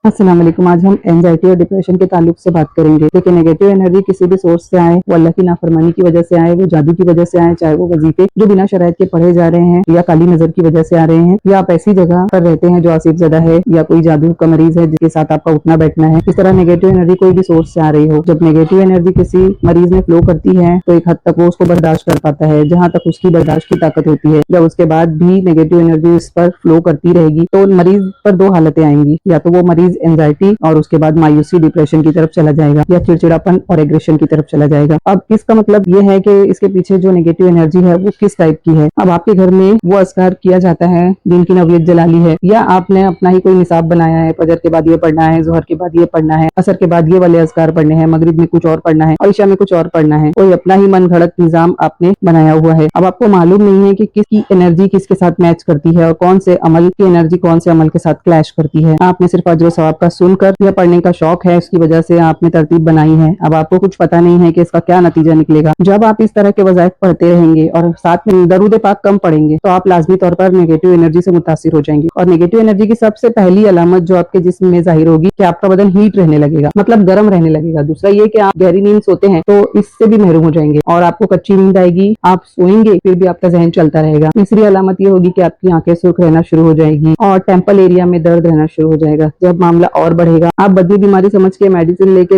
अस्सलाम वालेकुम। आज हम एंजाइटी और डिप्रेशन के ताल्लुक से बात करेंगे। देखिए, नेगेटिव एनर्जी किसी भी सोर्स से आए, वो अल्लाह की नाफरमानी की वजह से आए, वो जादू की वजह से आए, चाहे वो वजीफे जो बिना शरायत के पढ़े जा रहे हैं, या काली नजर की वजह से आ रहे हैं, या आप ऐसी जगह पर रहते हैं जो आसिफ ज़दा है, या कोई जादू का मरीज है जिसके साथ आपका उठना बैठना है। इस तरह नेगेटिव एनर्जी कोई भी सोर्स से आ रही हो, जब नेगेटिव एनर्जी किसी मरीज में फ्लो करती है तो एक हद तक वो उसको बर्दाश्त कर पाता है, जहाँ तक उसकी बर्दाश्त की ताकत होती है। जब उसके बाद भी नेगेटिव एनर्जी इस पर फ्लो करती रहेगी तो मरीज पर दो हालतें आएंगी, या तो वो मरीज एंजाइटी और उसके बाद मायूसी डिप्रेशन की तरफ चला जाएगा, या चिड़चिड़ापन और एग्रेशन की तरफ चला जाएगा। अब इसका मतलब ये है कि इसके पीछे जो नेगेटिव एनर्जी है वो किस टाइप की है। अब आपके घर में वो अस्कार किया जाता है, दिन की नवीयत जलाली है, या आपने अपना ही कोई निसाब बनाया है, फजर के बाद ये पढ़ना है, जोहर के बाद ये पढ़ना है, असर के बाद ये वाले अस्कार पढ़ने हैं, मगरिब में कुछ और पढ़ना है और ईशा में कुछ और पढ़ना है। कोई अपना ही मन घड़त निजाम आपने बनाया हुआ है। अब आपको मालूम नहीं है कि किसकी एनर्जी किसके साथ मैच करती है और कौन से अमल की एनर्जी कौन से अमल के साथ क्लैश करती है। आपने सिर्फ अजर सवाब का सुनकर या पढ़ने का शौक है, उसकी वजह से आपने तरतीब बनाई है। अब आपको कुछ पता नहीं है कि इसका क्या नतीजा निकलेगा। जब आप इस तरह के वज़ाइफ पढ़ते रहेंगे और साथ में दरूद पाक कम पढ़ेंगे तो आप लाजमी तौर पर नेगेटिव एनर्जी से मुतासिर हो जाएंगे। और नेगेटिव एनर्जी की सबसे पहली अलामत जो आपके जिस्म में जाहिर होगी कि आपका बदन हीट रहने लगेगा, मतलब गर्म रहने लगेगा। दूसरा ये कि आप गहरी नींद सोते हैं तो इससे भी महरूम हो जाएंगे और आपको कच्ची नींद आएगी, आप सोएंगे फिर भी आपका जहन चलता रहेगा। तीसरी अलामत ये होगी कि आपकी आंखें सुर्ख रहना शुरू हो जाएगी और टेम्पल एरिया में दर्द रहना शुरू हो जाएगा। जब मामला और बढ़ेगा, आप बदनी बीमारी समझ के मेडिसिन लेके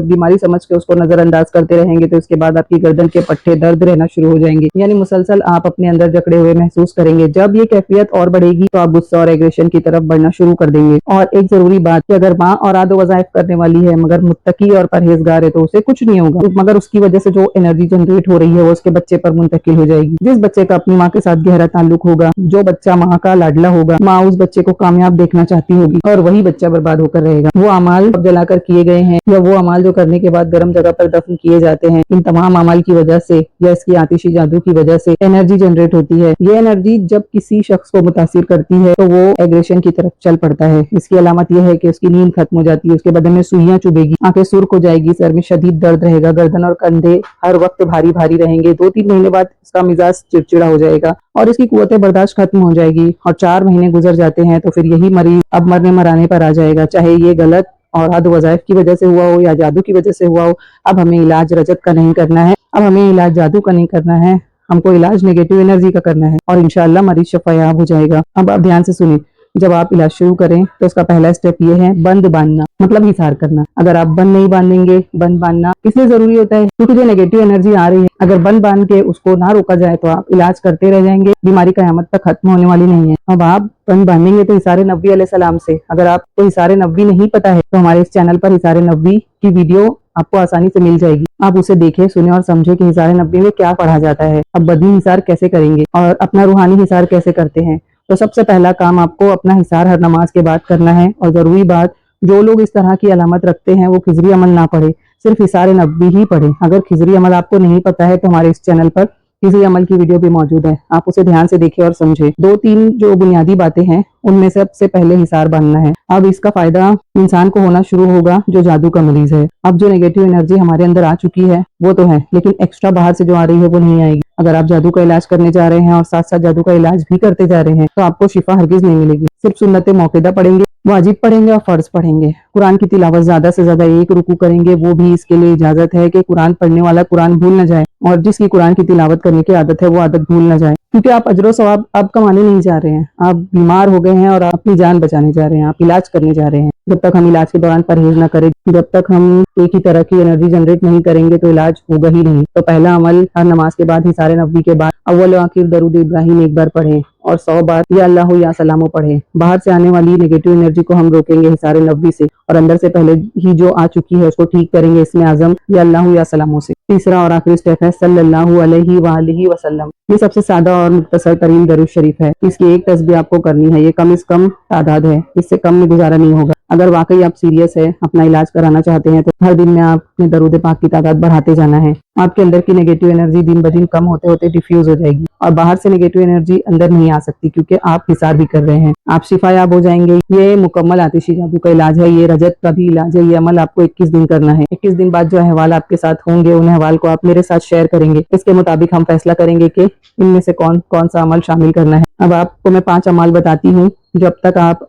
बीमारी समझ के उसको नजरअंदाज करते रहेंगे तो इसके बाद आपकी गर्दन के पट्टे दर्द रहना शुरू हो जाएंगे, यानी मुसलसल आप अपने अंदर जकड़े हुए महसूस करेंगे। जब ये कैफियत और बढ़ेगी तो आप गुस्सा और एग्रेशन की तरफ बढ़ना शुरू कर देंगे। और एक जरूरी बात कि अगर माँ और आदो वज़ाइफ करने वाली है मगर मुत्तकी और परहेजगार है तो उसे कुछ नहीं होगा, मगर उसकी वजह से जो एनर्जी जनरेट हो रही है वो उसके बच्चे पर मुंतकिल हो जाएगी। जिस बच्चे का अपनी माँ के साथ गहरा ताल्लुक होगा, जो बच्चा माँ का लाडला होगा, माँ उस बच्चे को कामयाब देखना चाहती होगी और वही बच्चा बर्बाद होकर रहेगा। वो अमाल जलाकर किए गए हैं या वो अमाल जो करने के बाद गर्म जगह पर दफन किए जाते हैं, इन तमाम अमाल की वजह से या इसकी आतिशी जादू की वजह से एनर्जी जनरेट होती है। ये एनर्जी जब किसी शख्स को मुतासिर करती है तो वो एग्रेशन की तरफ चल पड़ता है। इसकी अलामत यह है कि उसकी नींद खत्म हो जाती है, उसके बदन में सुइयां चुभेगी, आंखें सुर्ख हो जाएगी, सर में शदीद दर्द रहेगा, गर्दन और कंधे हर वक्त भारी भारी रहेंगे। 2-3 महीने बाद इसका मिजाज चिड़चिड़ा हो जाएगा और इसकी कुव्वत बर्दाश्त खत्म हो जाएगी। और 4 महीने गुजर जाते हैं तो फिर यही मरीज अब मरने मराने पर आ जाएगा, चाहे ये गलत और आद वज़ाइफ की वजह से हुआ हो या जादू की वजह से हुआ हो। अब हमें इलाज रजत का नहीं करना है, अब हमें इलाज जादू का नहीं करना है, हमको इलाज नेगेटिव एनर्जी का करना है और इंशाअल्लाह मरीज शफायाब हो जाएगा। अब आप ध्यान से सुनिए, जब आप इलाज शुरू करें तो उसका पहला स्टेप ये है बंद बांधना, मतलब हिसार करना। अगर आप बंद नहीं बांधेंगे, बंद बांधना इसलिए जरूरी होता है क्योंकि जो नेगेटिव एनर्जी आ रही है अगर बंद बांध के उसको ना रोका जाए तो आप इलाज करते रह जाएंगे, बीमारी कयामत तक खत्म होने वाली नहीं है। अब आप बंद बांधेंगे तो हिसारे नबी अलैहिस्सलाम से। अगर आपको हिसारे नबी नहीं पता है तो हमारे इस चैनल पर हिसारे नबी की वीडियो आपको आसानी से मिल जाएगी। आप उसे देखें, सुने और समझे कि हिसारे नबी में क्या पढ़ा जाता है। अब बदनी हिसार कैसे करेंगे और अपना रूहानी हिसार कैसे करते हैं। तो सबसे पहला काम आपको अपना हिसार हर नमाज के बाद करना है। और जरूरी बात, जो लोग इस तरह की अलामत रखते हैं वो खिजरी अमल ना पढ़े, सिर्फ हिसार नबी ही पढ़े। अगर खिजरी अमल आपको नहीं पता है तो हमारे इस चैनल पर खिजरी अमल की वीडियो भी मौजूद है, आप उसे ध्यान से देखें और समझे। 2-3 जो बुनियादी बातें हैं उनमें सबसे पहले हिसार बांधना है। अब इसका फायदा इंसान को होना शुरू होगा जो जादू का मरीज है। अब जो नेगेटिव एनर्जी हमारे अंदर आ चुकी है वो तो है, लेकिन एक्स्ट्रा बाहर से जो आ रही है वो नहीं आएगी। अगर आप जादू का इलाज करने जा रहे हैं और साथ साथ जादू का इलाज भी करते जा रहे हैं तो आपको शिफा हरगिज नहीं मिलेगी। सिर्फ सुन्नते मौकेदा पढ़ेंगे, वाजिब पढ़ेंगे और फर्ज पढ़ेंगे। कुरान की तिलावत ज्यादा से ज्यादा 1 रुकू करेंगे, वो भी इसके लिए इजाजत है कि कुरान पढ़ने वाला कुरान भूल न जाए और जिसकी कुरान की तिलावत करने की आदत है वो आदत भूल न जाए। क्योंकि आप अजरो सवाब आप कमाने नहीं जा रहे हैं, आप बीमार हो गए हैं और आप अपनी जान बचाने जा रहे हैं, आप इलाज करने जा रहे हैं। जब तक हम इलाज के दौरान परहेज ना करें, जब तक हम एक ही तरह की एनर्जी जनरेट नहीं करेंगे तो इलाज होगा ही नहीं। तो पहला अमल हर नमाज के बाद हिसारे नबी के बाद अव्वल आखिर दरूद इब्राहिम एक बार पढ़ें और 100 बार या अल्लाह या सलामो पढ़ें। बाहर से आने वाली नेगेटिव एनर्जी को हम रोकेंगे हिसारे नबी से और अंदर से पहले ही जो आ चुकी है उसको ठीक करेंगे इसमें आजम या अल्लाह या सलामो से। तीसरा और आखिरी स्टेप है सल्लल्लाहु अलैहि वालिहि वसल्लम। ये सबसे सादा और मुख्तसर तरीन दरूद शरीफ है। इसकी एक तस्बीह आपको करनी है, ये कम से कम तादाद है, इससे कम में गुजारा नहीं होगा। अगर वाकई आप सीरियस है, अपना इलाज कराना चाहते हैं तो हर दिन में आपने दरूद पाक की तादाद बढ़ाते जाना है। आपके अंदर की नेगेटिव एनर्जी दिन ब दिन कम होते होते डिफ्यूज हो जाएगी और बाहर से नेगेटिव एनर्जी अंदर नहीं आ सकती क्योंकि आप हिसार भी कर रहे हैं। आप शिफायाब हो जाएंगे। ये मुकम्मल आतिशी जादू का इलाज है, ये रजत का भी इलाज है। ये अमल आपको 21 दिन करना है। 21 दिन बाद जो अहवाल आपके साथ होंगे उन अहवाल को आप मेरे साथ शेयर करेंगे। इसके मुताबिक हम फैसला करेंगे कि इनमें से कौन कौन सा अमल शामिल करना है। अब आपको मैं 5 अमाल बताती हूँ, जब तक आप